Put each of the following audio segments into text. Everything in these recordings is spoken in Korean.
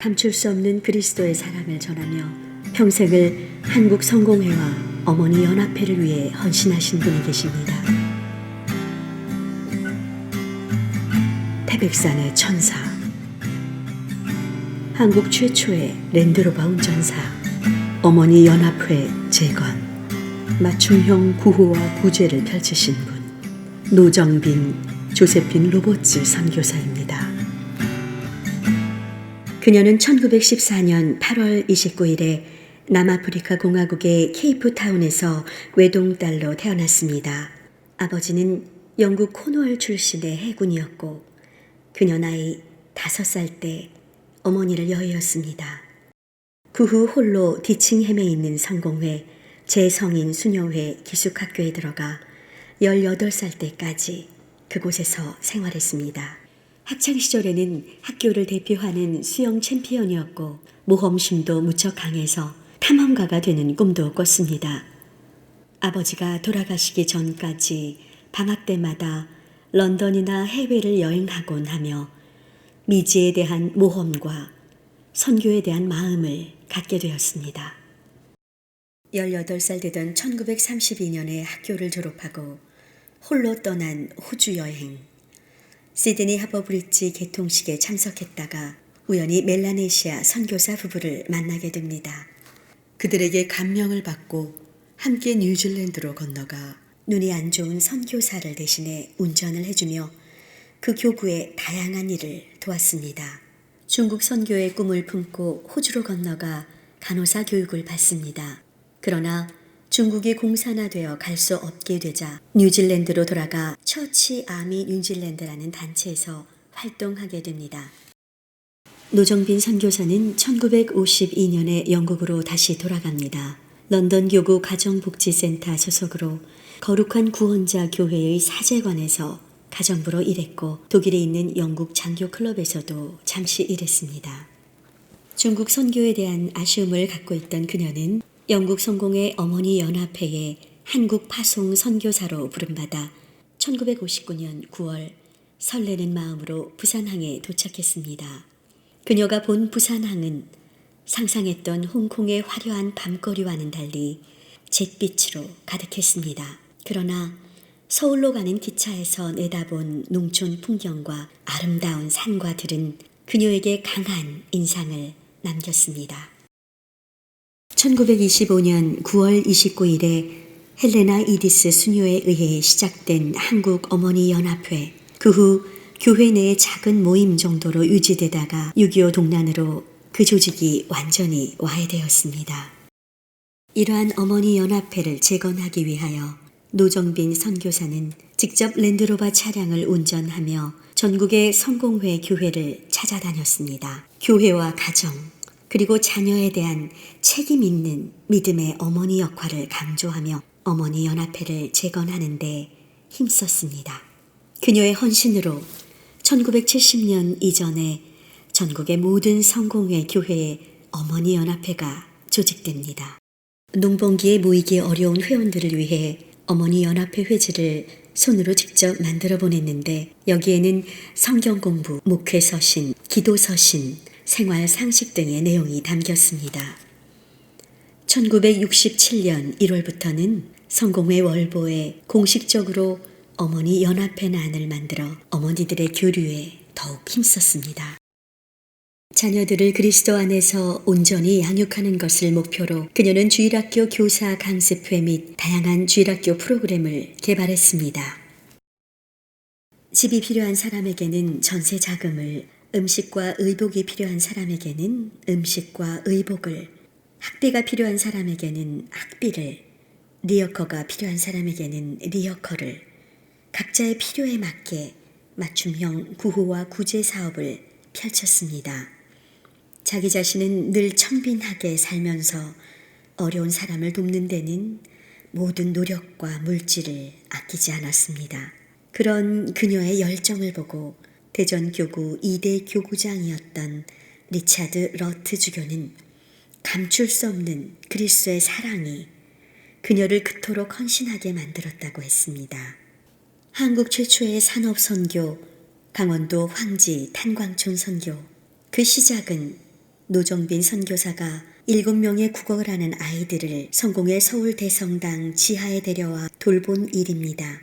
감출 수 없는 그리스도의 사랑을 전하며 평생을 한국 성공회와 어머니 연합회를 위해 헌신하신 분이 계십니다. 태백산의 천사, 한국 최초의 랜드로버 운전사, 어머니 연합회 재건, 맞춤형 구호와 구제를 펼치신 분, 노정빈 조세핀 로버츠 선교사입니다. 그녀는 1914년 8월 29일에 남아프리카 공화국의 케이프타운에서 외동딸로 태어났습니다. 아버지는 영국 코누얼 출신의 해군이었고 그녀 나이 5살 때 어머니를 여의었습니다. 그 후 홀로 디칭햄에 있는 성공회 재성인 수녀회 기숙학교에 들어가 18살 때까지 그곳에서 생활했습니다. 학창시절에는 학교를 대표하는 수영 챔피언이었고 모험심도 무척 강해서 탐험가가 되는 꿈도 꿨습니다. 아버지가 돌아가시기 전까지 방학 때마다 런던이나 해외를 여행하곤 하며 미지에 대한 모험과 선교에 대한 마음을 갖게 되었습니다. 18살 되던 1932년에 학교를 졸업하고 홀로 떠난 호주 여행, 시드니 하버 브릿지 개통식에 참석했다가 우연히 멜라네시아 선교사 부부를 만나게 됩니다. 그들에게 감명을 받고 함께 뉴질랜드로 건너가 눈이 안 좋은 선교사를 대신해 운전을 해주며 그 교구의 다양한 일을 도왔습니다. 중국 선교의 꿈을 품고 호주로 건너가 간호사 교육을 받습니다. 그러나 중국이 공산화되어 갈 수 없게 되자 뉴질랜드로 돌아가 처치 아미 뉴질랜드라는 단체에서 활동하게 됩니다. 노정빈 선교사는 1952년에 영국으로 다시 돌아갑니다. 런던 교구 가정복지센터 소속으로 거룩한 구원자 교회의 사제관에서 가정부로 일했고 독일에 있는 영국 장교 클럽에서도 잠시 일했습니다. 중국 선교에 대한 아쉬움을 갖고 있던 그녀는 영국 성공회 어머니 연합회의 한국 파송 선교사로 부름받아 1959년 9월 설레는 마음으로 부산항에 도착했습니다. 그녀가 본 부산항은 상상했던 홍콩의 화려한 밤거리와는 달리 잿빛으로 가득했습니다. 그러나 서울로 가는 기차에서 내다본 농촌 풍경과 아름다운 산과 들은 그녀에게 강한 인상을 남겼습니다. 1925년 9월 29일에 헬레나 이디스 수녀에 의해 시작된 한국 어머니 연합회, 그 후 교회 내의 작은 모임 정도로 유지되다가 6.25 동란으로 그 조직이 완전히 와해되었습니다. 이러한 어머니 연합회를 재건하기 위하여 노정빈 선교사는 직접 랜드로버 차량을 운전하며 전국의 성공회 교회를 찾아다녔습니다. 교회와 가정, 그리고 자녀에 대한 책임 있는 믿음의 어머니 역할을 강조하며 어머니 연합회를 재건하는 데 힘썼습니다. 그녀의 헌신으로 1970년 이전에 전국의 모든 성공회 교회에 어머니 연합회가 조직됩니다. 농번기에 모이기 어려운 회원들을 위해 어머니 연합회 회지를 손으로 직접 만들어 보냈는데 여기에는 성경 공부, 목회 서신, 기도 서신, 생활 상식 등의 내용이 담겼습니다. 1967년 1월부터는 성공회 월보에 공식적으로 어머니 연합회란을 만들어 어머니들의 교류에 더욱 힘썼습니다. 자녀들을 그리스도 안에서 온전히 양육하는 것을 목표로 그녀는 주일학교 교사 강습회 및 다양한 주일학교 프로그램을 개발했습니다. 집이 필요한 사람에게는 전세 자금을, 음식과 의복이 필요한 사람에게는 음식과 의복을, 학비가 필요한 사람에게는 학비를, 리어커가 필요한 사람에게는 리어커를, 각자의 필요에 맞게 맞춤형 구호와 구제 사업을 펼쳤습니다. 자기 자신은 늘 청빈하게 살면서 어려운 사람을 돕는 데는 모든 노력과 물질을 아끼지 않았습니다. 그런 그녀의 열정을 보고 대전교구 2대 교구장이었던 리차드 러트 주교는 감출 수 없는 그리스도의 사랑이 그녀를 그토록 헌신하게 만들었다고 했습니다. 한국 최초의 산업선교, 강원도 황지 탄광촌 선교, 그 시작은 노정빈 선교사가 7명의 국어를 하는 아이들을 성공의 서울대성당 지하에 데려와 돌본 일입니다.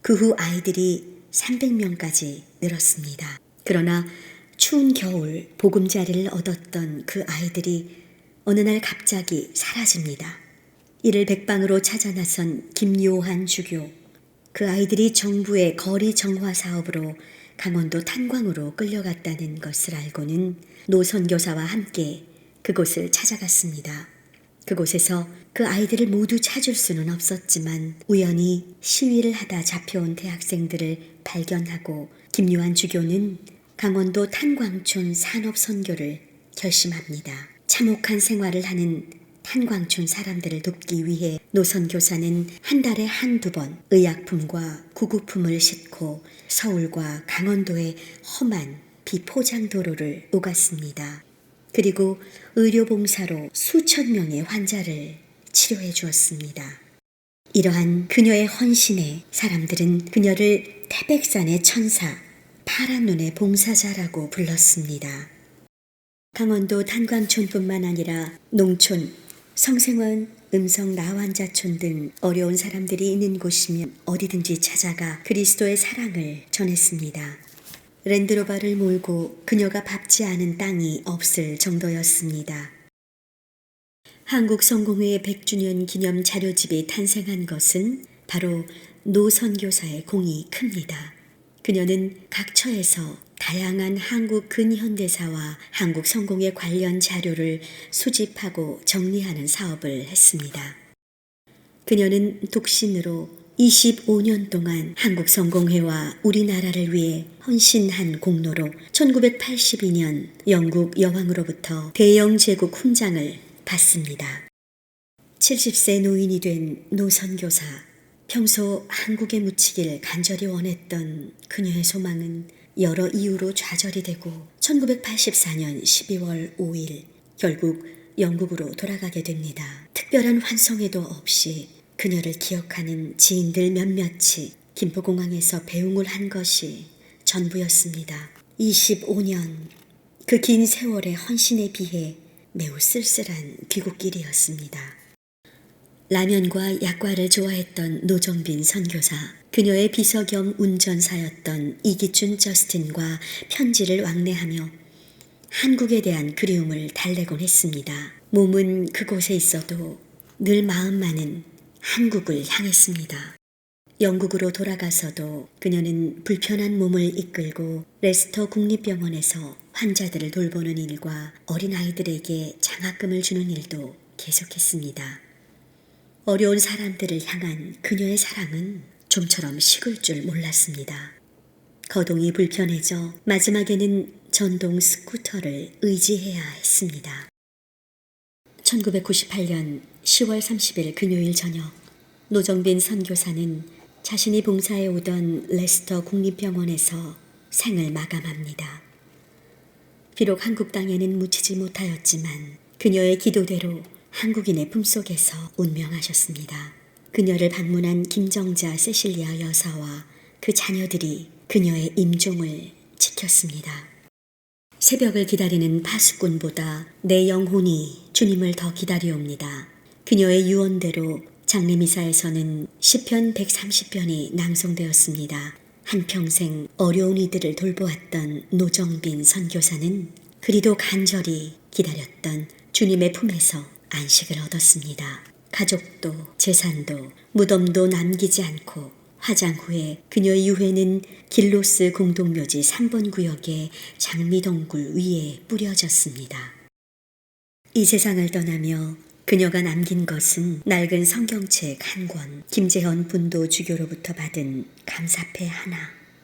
그 후 아이들이 300명까지 늘었습니다. 그러나 추운 겨울 보금자리를 얻었던 그 아이들이 어느 날 갑자기 사라집니다. 이를 백방으로 찾아 나선 김요한 주교. 그 아이들이 정부의 거리 정화 사업으로 강원도 탄광으로 끌려갔다는 것을 알고는 노 선교사와 함께 그곳을 찾아갔습니다. 그곳에서 그 아이들을 모두 찾을 수는 없었지만 우연히 시위를 하다 잡혀온 대학생들을 발견하고 김요한 주교는 강원도 탄광촌 산업선교를 결심합니다. 참혹한 생활을 하는 탄광촌 사람들을 돕기 위해 노 선교사는 한 달에 한두 번 의약품과 구급품을 싣고 서울과 강원도의 험한 비포장도로를 오갔습니다. 그리고 의료봉사로 수천 명의 환자를 치료해 주었습니다. 이러한 그녀의 헌신에 사람들은 그녀를 태백산의 천사, 파란 눈의 봉사자라고 불렀습니다. 강원도 탄광촌뿐만 아니라 농촌, 성생원, 음성 나환자촌 등 어려운 사람들이 있는 곳이면 어디든지 찾아가 그리스도의 사랑을 전했습니다. 랜드로버를 몰고 그녀가 밟지 않은 땅이 없을 정도였습니다. 한국성공회 100주년 기념 자료집이 탄생한 것은 바로 노 선교사의 공이 큽니다. 그녀는 각 처에서 다양한 한국 근현대사와 한국 성공에 관련 자료를 수집하고 정리하는 사업을 했습니다. 그녀는 독신으로 25년 동안 한국 성공회와 우리나라를 위해 헌신한 공로로 1982년 영국 여왕으로부터 대영 제국 훈장을 받습니다. 70세 노인이 된 노 선교사, 평소 한국에 묻히길 간절히 원했던 그녀의 소망은 여러 이유로 좌절이 되고 1984년 12월 5일 결국 영국으로 돌아가게 됩니다. 특별한 환송에도 없이 그녀를 기억하는 지인들 몇몇이 김포공항에서 배웅을 한 것이 전부였습니다. 25년, 그 긴 세월의 헌신에 비해 매우 쓸쓸한 귀국길이었습니다. 라면과 약과를 좋아했던 노정빈 선교사, 그녀의 비서 겸 운전사였던 이기춘 저스틴과 편지를 왕래하며 한국에 대한 그리움을 달래곤 했습니다. 몸은 그곳에 있어도 늘 마음만은 한국을 향했습니다. 영국으로 돌아가서도 그녀는 불편한 몸을 이끌고 레스터 국립병원에서 환자들을 돌보는 일과 어린아이들에게 장학금을 주는 일도 계속했습니다. 어려운 사람들을 향한 그녀의 사랑은 좀처럼 식을 줄 몰랐습니다. 거동이 불편해져 마지막에는 전동 스쿠터를 의지해야 했습니다. 1998년 10월 30일 금요일 저녁, 노정빈 선교사는 자신이 봉사해 오던 레스터 국립병원에서 생을 마감합니다. 비록 한국 땅에는 묻히지 못하였지만 그녀의 기도대로 한국인의 품속에서 운명하셨습니다. 그녀를 방문한 김정자 세실리아 여사와 그 자녀들이 그녀의 임종을 지켰습니다. 새벽을 기다리는 파수꾼보다 내 영혼이 주님을 더 기다리옵니다. 그녀의 유언대로 장례미사에서는 시편 130편이 낭송되었습니다. 한평생 어려운 이들을 돌보았던 노정빈 선교사는 그리도 간절히 기다렸던 주님의 품에서 안식을 얻었습니다. 가족도 재산도 무덤도 남기지 않고 화장 후에 그녀의 유해는 길로스 공동묘지 3번 구역의 장미덩굴 위에 뿌려졌습니다. 이 세상을 떠나며 그녀가 남긴 것은 낡은 성경책 한 권, 김재헌 분도 주교로부터 받은 감사패 하나,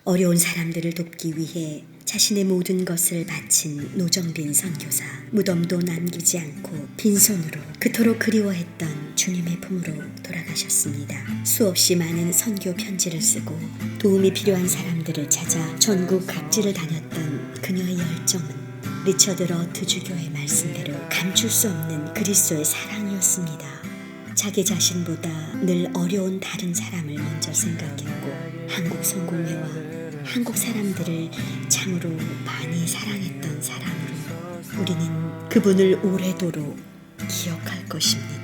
어려운 사람들을 돕기 위해 자신의 모든 것을 바친 노정빈 선교사, 무덤도 남기지 않고 빈손으로 그토록 그리워했던 주님의 품으로 돌아가셨습니다. 수없이 많은 선교 편지를 쓰고 도움이 필요한 사람들을 찾아 전국 각지를 다녔던 그녀의 열정은 리처드 러트 주교의 말씀대로 감출 수 없는 그리스도의 사랑이었습니다. 자기 자신보다 늘 어려운 다른 사람을 먼저 생각했고 한국 성공회와 한국 사람들을 참으로 많이 사랑했던 사람으로 우리는 그분을 오래도록 기억할 것입니다.